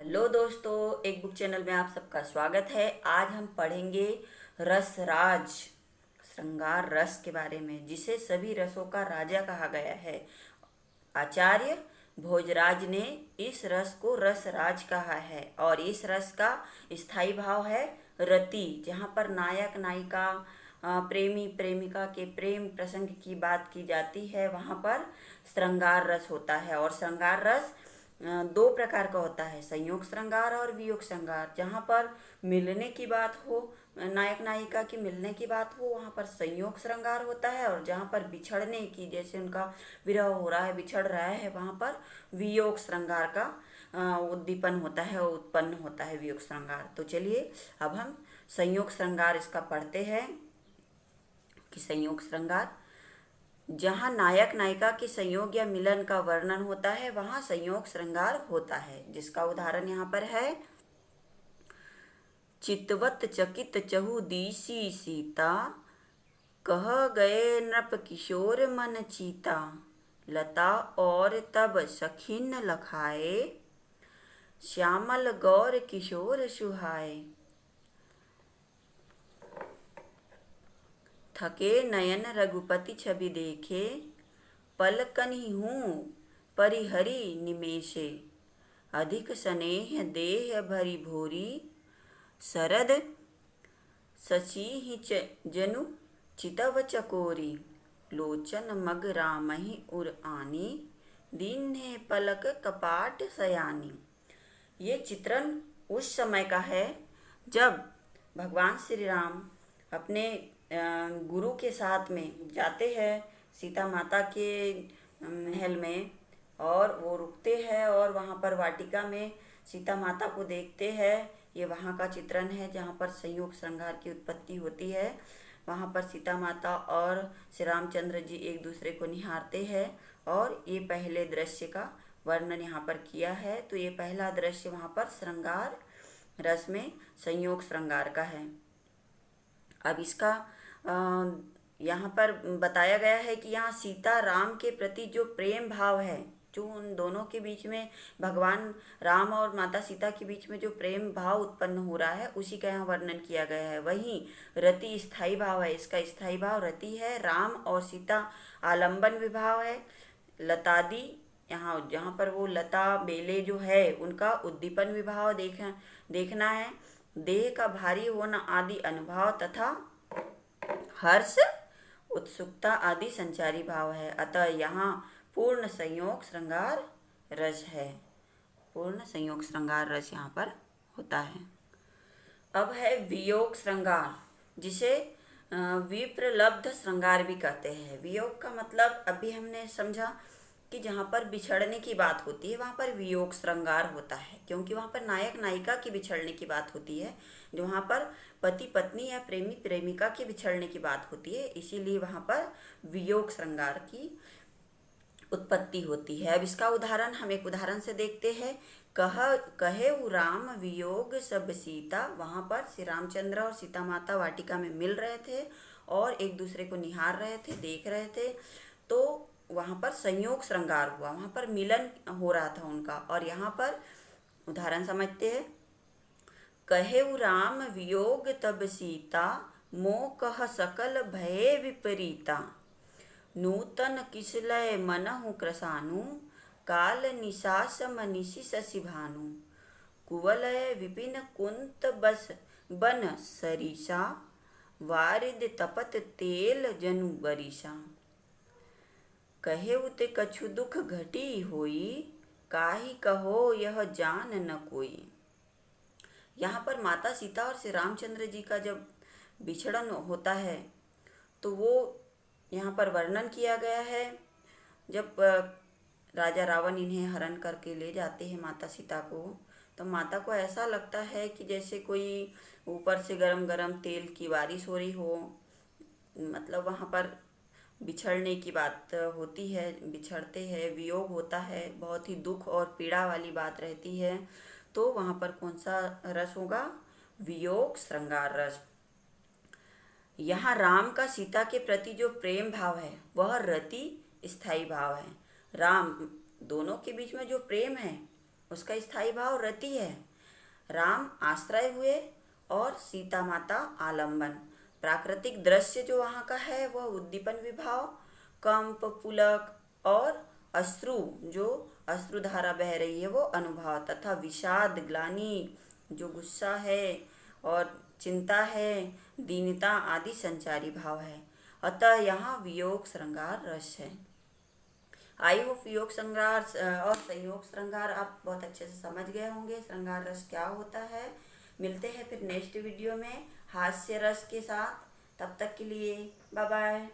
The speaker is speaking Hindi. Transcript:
हेलो दोस्तों, एक बुक चैनल में आप सबका स्वागत है। आज हम पढ़ेंगे रसराज, श्रृंगार रस के बारे में, जिसे सभी रसों का राजा कहा गया है। आचार्य भोजराज ने इस रस को रसराज कहा है और इस रस का स्थायी भाव है रति, जहाँ पर नायक नायिका प्रेमी प्रेमिका के प्रेम प्रसंग की बात की जाती है, वहाँ पर श्रृंगार रस होता है। और श्रृंगार रस दो प्रकार का होता है, संयोग श्रृंगार और वियोग श्रृंगार। जहाँ पर मिलने की बात हो, नायक नायिका की मिलने की बात हो, वहाँ पर संयोग श्रृंगार होता है। और जहाँ पर बिछड़ने की, जैसे उनका विरह हो रहा है, बिछड़ रहा है, वहाँ पर वियोग श्रृंगार का उद्दीपन होता है, उत्पन्न होता है वियोग श्रृंगार। तो चलिए अब हम संयोग श्रृंगार इसका पढ़ते हैं कि संयोग श्रृंगार, जहाँ नायक नायिका के संयोग या मिलन का वर्णन होता है, वहाँ संयोग श्रृंगार होता है। जिसका उदाहरण यहाँ पर है, चितवत चकित चहु दिशि सीता, कह गए नृप किशोर मन चीता, लता और तब सखिन लखाए, श्यामल गौर किशोर सुहाए। थके नयन रघुपति छवि देखे, पलकन हूँ परिहरि निमेषे, अधिक स्नेह देह भरी भोरी, शरद शशि जनु चितव चकोरी, लोचन मग रामहि उर आनी, दीन्हे पलक कपाट सयानी। ये चित्रण उस समय का है जब भगवान श्री राम अपने गुरु के साथ में जाते हैं सीता माता के महल में, और वो रुकते हैं और वहाँ पर वाटिका में सीता माता को देखते हैं। ये वहाँ का चित्रण है जहाँ पर संयोग श्रृंगार की उत्पत्ति होती है। वहाँ पर सीता माता और श्री रामचंद्र जी एक दूसरे को निहारते हैं और ये पहले दृश्य का वर्णन यहाँ पर किया है। तो ये पहला दृश्य वहाँ पर श्रृंगार रस में संयोग श्रृंगार का है। अब इसका यहाँ पर बताया गया है कि यहाँ सीता राम के प्रति जो प्रेम भाव है, जो उन दोनों के बीच में, भगवान राम और माता सीता के बीच में जो प्रेम भाव उत्पन्न हो रहा है, उसी का यहाँ वर्णन किया गया है। वहीं रति स्थायी भाव है, इसका स्थायी भाव रति है। राम और सीता आलंबन विभाव है। लतादि, यहाँ जहाँ पर वो लता बेले जो है, उनका उद्दीपन विभाव देखना है। देह का भारी होना आदि अनुभाव तथा हर्ष उत्सुकता आदि संचारी भाव है। अतः यहाँ पूर्ण संयोग श्रृंगार रस है, पूर्ण संयोग श्रृंगार रस यहाँ पर होता है। अब है वियोग श्रृंगार, जिसे विप्रलब्ध श्रृंगार भी कहते हैं। वियोग का मतलब अभी हमने समझा कि जहाँ पर बिछड़ने की बात होती है, वहाँ पर वियोग श्रृंगार होता है, क्योंकि वहाँ पर नायक नायिका की बिछड़ने की बात होती है। जो वहाँ पर पति पत्नी या प्रेमी प्रेमिका के बिछड़ने की बात होती है, इसीलिए वहाँ पर वियोग श्रृंगार की उत्पत्ति होती है। अब इसका उदाहरण हम एक उदाहरण से देखते हैं। कहे राम वियोग सब सीता, वहाँ पर श्री रामचंद्र और सीता माता वाटिका में मिल रहे थे और एक दूसरे को निहार रहे थे, देख रहे थे। तो वहाँ पर संयोग श्रृंगार हुआ, वहाँ पर मिलन हो रहा था उनका। और यहाँ पर उदाहरण समझते हैं। कहे राम वियोग तब सीता, मोह कह सकल भय विपरीता, नूतन किसलय मनहु क्रसानु, काल निशास मनीषि शशि भानु, कुवलय विपिन कुंत बस बन सरीसा, वारिद तपत तेल जनु बरीसा, कहे उते कछु दुख घटी होई, काहि कहो यह जान न कोई। यहाँ पर माता सीता और श्री रामचंद्र जी का जब बिछड़न होता है, तो वो यहाँ पर वर्णन किया गया है। जब राजा रावण इन्हें हरण करके ले जाते हैं माता सीता को, तो माता को ऐसा लगता है कि जैसे कोई ऊपर से गरम गरम तेल की बारिश हो रही हो। मतलब वहाँ पर बिछड़ने की बात होती है, बिछड़ते हैं, वियोग होता है, बहुत ही दुख और पीड़ा वाली बात रहती है। तो वहाँ पर कौन सा रस होगा? वियोग श्रृंगार रस। यहाँ राम का सीता के प्रति जो प्रेम भाव है, वह रति स्थायी भाव है। राम दोनों के बीच में जो प्रेम है उसका स्थायी भाव रति है। राम आश्रय हुए और सीता माता आलम्बन। प्राकृतिक दृश्य जो वहाँ का है वह उद्दीपन विभाव, कंप, पुलक और अश्रु, जो अश्रुधारा बह रही है वो अनुभाव, तथा विषाद, ग्लानि, जो गुस्सा है और चिंता है, दीनता आदि संचारी भाव है। अतः यहाँ वियोग श्रृंगार रस है। आई होप वियोग श्रृंगार और संयोग श्रृंगार आप बहुत अच्छे से समझ गए होंगे, श्रृंगार रस क्या होता है। मिलते हैं फिर नेक्स्ट वीडियो में हास्य रस के साथ। तब तक के लिए बाय बाय।